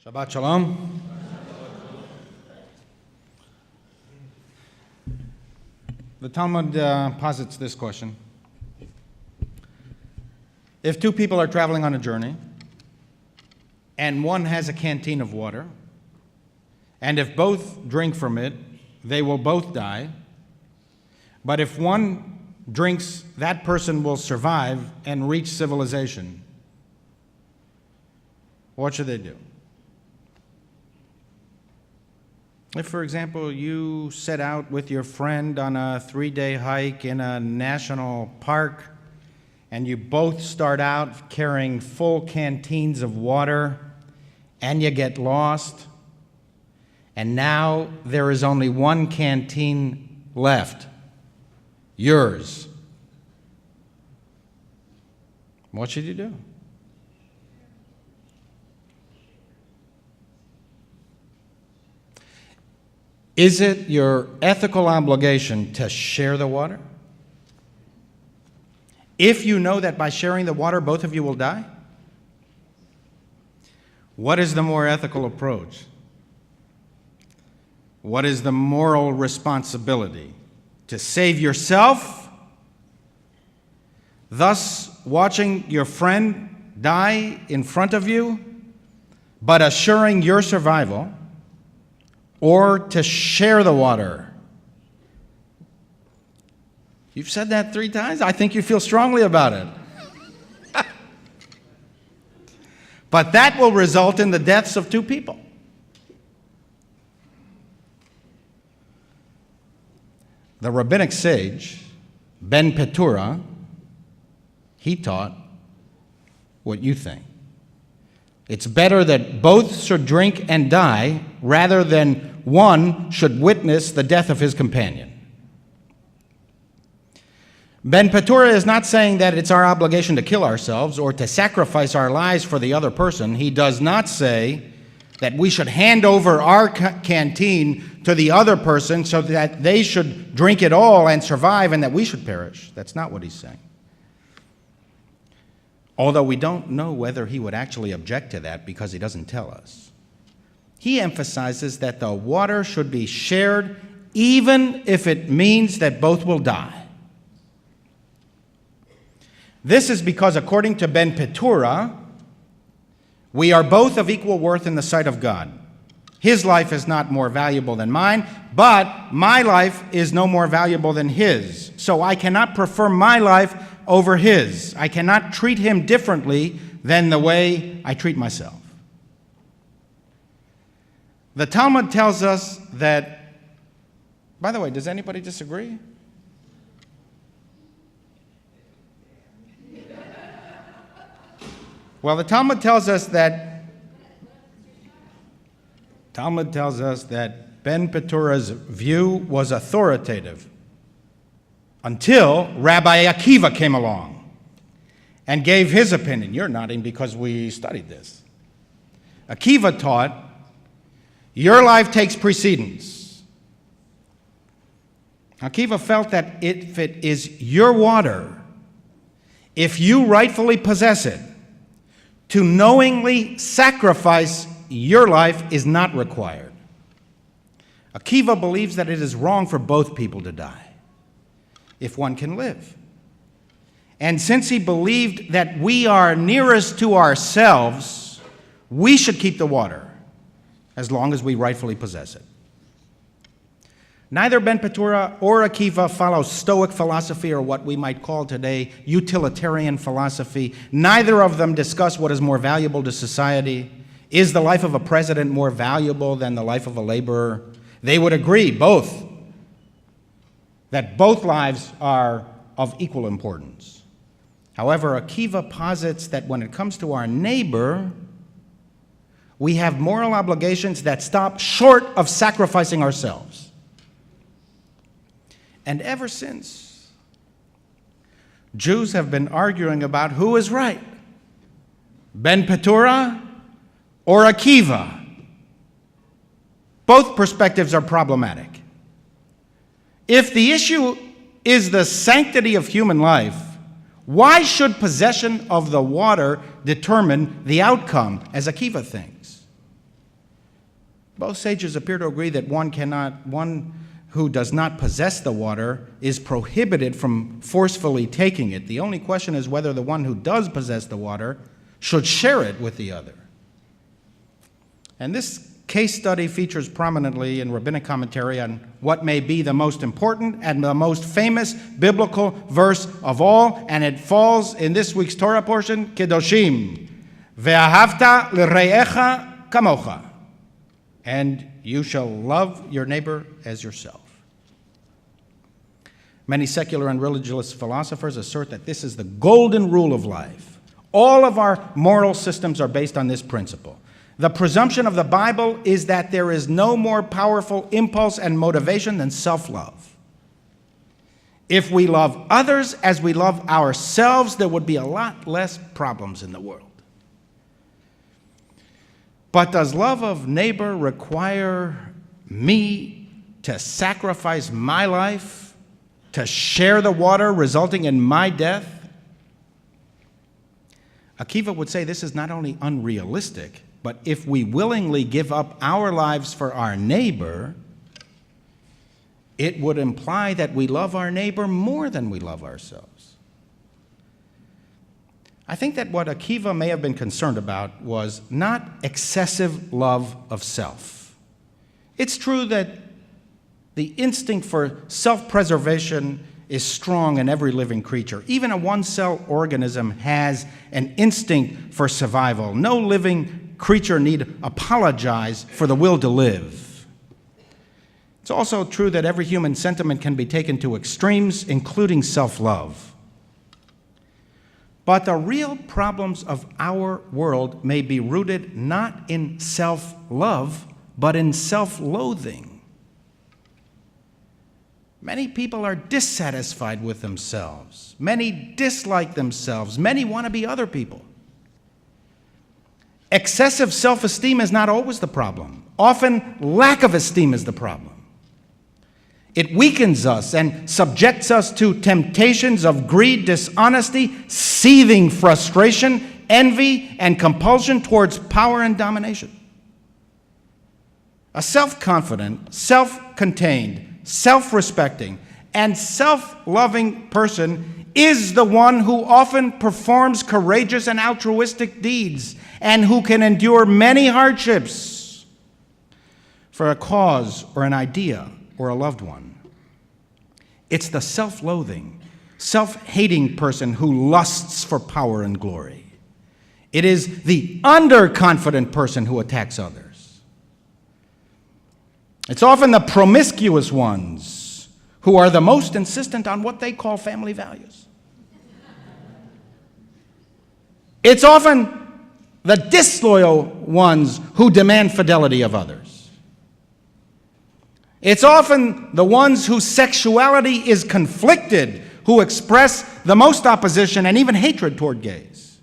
Shabbat Shalom. The Talmud posits this question. If two people are traveling on a journey, and one has a canteen of water, and if both drink from it, they will both die. But if one drinks, that person will survive and reach civilization. What should they do? If, for example, you set out with your friend on a 3-day hike in a national park, and you both start out carrying full canteens of water, and you get lost, and now there is only one canteen left, yours. What should you do? Is it your ethical obligation to share the water? If you know that by sharing the water, both of you will die? What is the more ethical approach? What is the moral responsibility? To save yourself, thus watching your friend die in front of you, but assuring your survival, or to share the water? You've said that 3 times? I think you feel strongly about it. But that will result in the deaths of 2 people. The rabbinic sage, Ben Petura, he taught what you think. It's better that both should drink and die rather than one should witness the death of his companion. Ben Petura is not saying that it's our obligation to kill ourselves or to sacrifice our lives for the other person. He does not say that we should hand over our canteen to the other person so that they should drink it all and survive and that we should perish. That's not what he's saying. Although we don't know whether he would actually object to that because he doesn't tell us. He emphasizes that the water should be shared even if it means that both will die. This is because, according to Ben Petura, we are both of equal worth in the sight of God. His life is not more valuable than mine, but my life is no more valuable than his. So I cannot prefer my life over his. I cannot treat him differently than the way I treat myself. The Talmud tells us that, by the way, does anybody disagree? Well, the Talmud tells us that Ben Petura's view was authoritative until Rabbi Akiva came along and gave his opinion. You're nodding because we studied this. Akiva taught, your life takes precedence. Akiva felt that if it is your water, if you rightfully possess it, to knowingly sacrifice your life is not required. Akiva believes that it is wrong for both people to die, if one can live. And since he believed that we are nearest to ourselves, we should keep the water, as long as we rightfully possess it. Neither Ben Petura or Akiva follow Stoic philosophy or what we might call today utilitarian philosophy. Neither of them discuss what is more valuable to society. Is the life of a president more valuable than the life of a laborer? They would agree, both, that both lives are of equal importance. However, Akiva posits that when it comes to our neighbor, we have moral obligations that stop short of sacrificing ourselves. And ever since, Jews have been arguing about who is right, Ben Petura or Akiva. Both perspectives are problematic. If the issue is the sanctity of human life, why should possession of the water determine the outcome, as Akiva thinks? Both sages appear to agree that one who does not possess the water is prohibited from forcefully taking it. The only question is whether the one who does possess the water should share it with the other. And this case study features prominently in rabbinic commentary on what may be the most important and the most famous biblical verse of all, and it falls in this week's Torah portion, Kedoshim, Ve'ahavta l're'echa kamocha, and you shall love your neighbor as yourself. Many secular and religious philosophers assert that this is the golden rule of life. All of our moral systems are based on this principle. The presumption of the Bible is that there is no more powerful impulse and motivation than self-love. If we love others as we love ourselves, there would be a lot less problems in the world. But does love of neighbor require me to sacrifice my life, to share the water resulting in my death? Akiva would say this is not only unrealistic, but if we willingly give up our lives for our neighbor, it would imply that we love our neighbor more than we love ourselves. I think that what Akiva may have been concerned about was not excessive love of self. It's true that the instinct for self-preservation is strong in every living creature. Even a one-cell organism has an instinct for survival. No living creature need apologize for the will to live. It's also true that every human sentiment can be taken to extremes, including self-love. But the real problems of our world may be rooted not in self-love, but in self-loathing. Many people are dissatisfied with themselves. Many dislike themselves. Many want to be other people. Excessive self-esteem is not always the problem. Often, lack of esteem is the problem. It weakens us and subjects us to temptations of greed, dishonesty, seething frustration, envy, and compulsion towards power and domination. A self-confident, self-contained, self-respecting, and self-loving person is the one who often performs courageous and altruistic deeds and who can endure many hardships for a cause or an idea or a loved one. It's the self-loathing, self-hating person who lusts for power and glory. It is the underconfident person who attacks others. It's often the promiscuous ones who are the most insistent on what they call family values. It's often the disloyal ones who demand fidelity of others. It's often the ones whose sexuality is conflicted who express the most opposition and even hatred toward gays.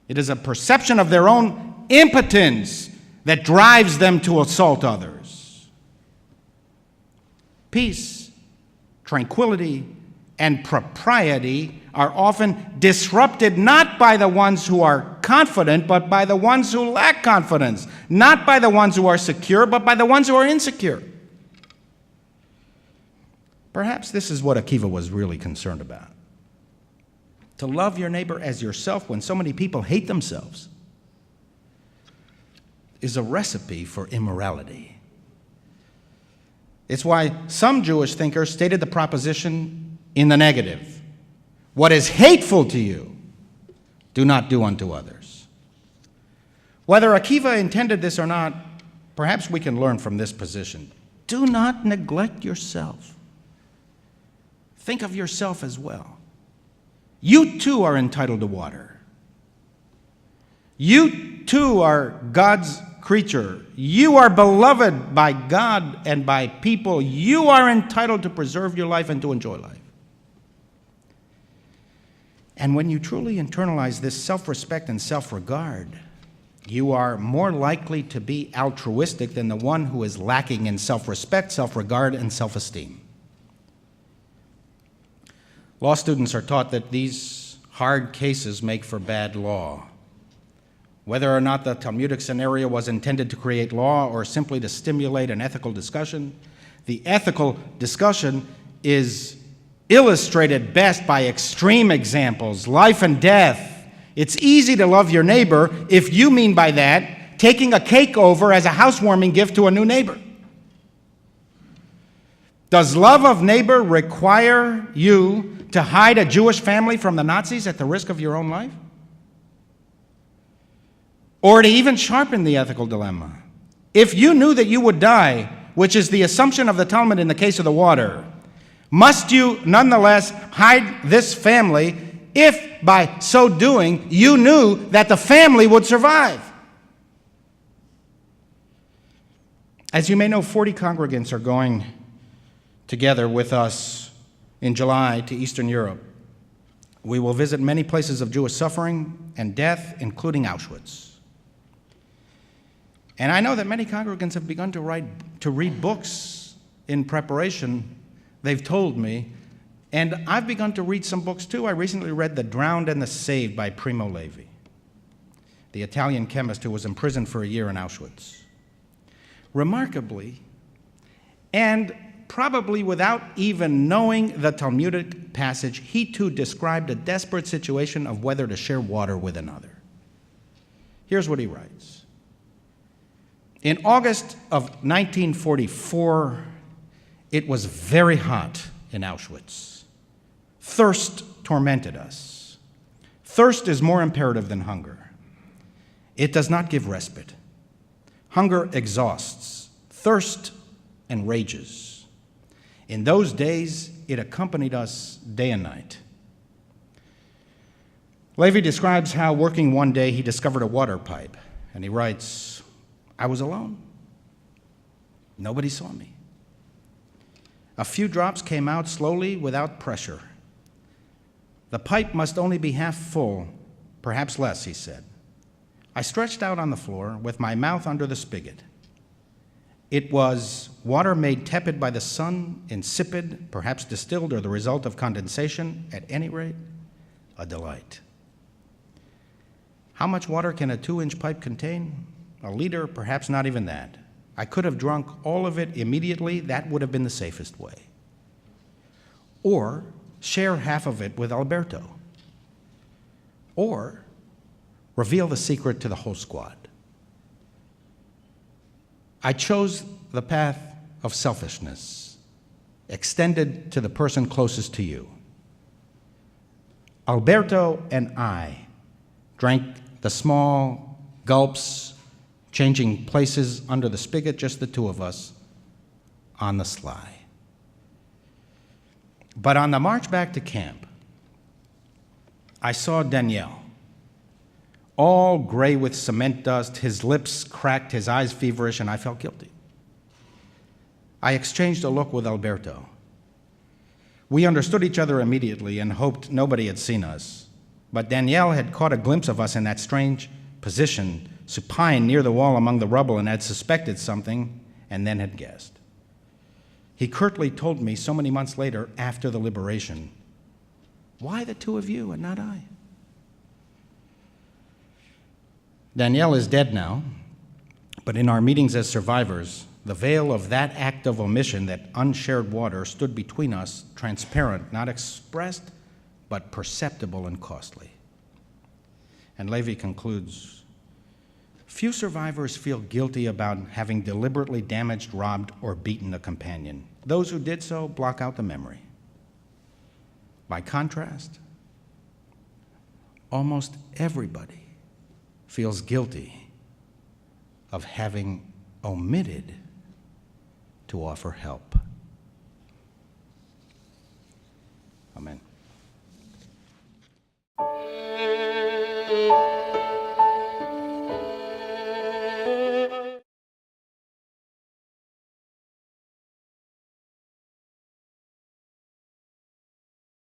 It is a perception of their own impotence that drives them to assault others. Peace, tranquility, and propriety are often disrupted not by the ones who are confident, but by the ones who lack confidence. Not by the ones who are secure, but by the ones who are insecure. Perhaps this is what Akiva was really concerned about. To love your neighbor as yourself when so many people hate themselves is a recipe for immorality. It's why some Jewish thinkers stated the proposition in the negative. What is hateful to you, do not do unto others. Whether Akiva intended this or not, perhaps we can learn from this position. Do not neglect yourself. Think of yourself as well. You too are entitled to water. You too are God's creature. You are beloved by God and by people. You are entitled to preserve your life and to enjoy life. And when you truly internalize this self-respect and self-regard, you are more likely to be altruistic than the one who is lacking in self-respect, self-regard, and self-esteem. Law students are taught that these hard cases make for bad law. Whether or not the Talmudic scenario was intended to create law or simply to stimulate an ethical discussion, the ethical discussion is illustrated best by extreme examples, life and death. It's easy to love your neighbor if you mean by that taking a cake over as a housewarming gift to a new neighbor. Does love of neighbor require you to hide a Jewish family from the Nazis at the risk of your own life? Or to even sharpen the ethical dilemma, if you knew that you would die, which is the assumption of the Talmud in the case of the water, must you nonetheless hide this family if by so doing you knew that the family would survive? As you may know, 40 congregants are going together with us in July to Eastern Europe. We will visit many places of Jewish suffering and death, including Auschwitz. And I know that many congregants have begun to read books in preparation, they've told me, and I've begun to read some books too. I recently read The Drowned and the Saved by Primo Levi, the Italian chemist who was imprisoned for a year in Auschwitz. Remarkably, and probably without even knowing the Talmudic passage, he too described a desperate situation of whether to share water with another. Here's what he writes. In August of 1944, it was very hot in Auschwitz. Thirst tormented us. Thirst is more imperative than hunger. It does not give respite. Hunger exhausts. Thirst enrages. In those days, it accompanied us day and night. Levi describes how working one day he discovered a water pipe, and he writes, I was alone. Nobody saw me. A few drops came out slowly without pressure. The pipe must only be half full, perhaps less, he said. I stretched out on the floor with my mouth under the spigot. It was water made tepid by the sun, insipid, perhaps distilled or the result of condensation, at any rate, a delight. How much water can a 2-inch pipe contain? A liter, perhaps not even that. I could have drunk all of it immediately. That would have been the safest way. Or share half of it with Alberto. Or reveal the secret to the whole squad. I chose the path of selfishness, extended to the person closest to you. Alberto and I drank the small gulps, changing places under the spigot, just the two of us, on the sly. But on the march back to camp, I saw Daniel, all gray with cement dust, his lips cracked, his eyes feverish, and I felt guilty. I exchanged a look with Alberto. We understood each other immediately and hoped nobody had seen us. But Daniel had caught a glimpse of us in that strange position, supine near the wall among the rubble, and had suspected something and then had guessed. He curtly told me so many months later, after the liberation, why the two of you and not I? Danielle is dead now, but in our meetings as survivors, the veil of that act of omission, that unshared water, stood between us, transparent, not expressed, but perceptible and costly. And Levi concludes, few survivors feel guilty about having deliberately damaged, robbed, or beaten a companion. Those who did so block out the memory. By contrast, almost everybody feels guilty of having omitted to offer help. Amen.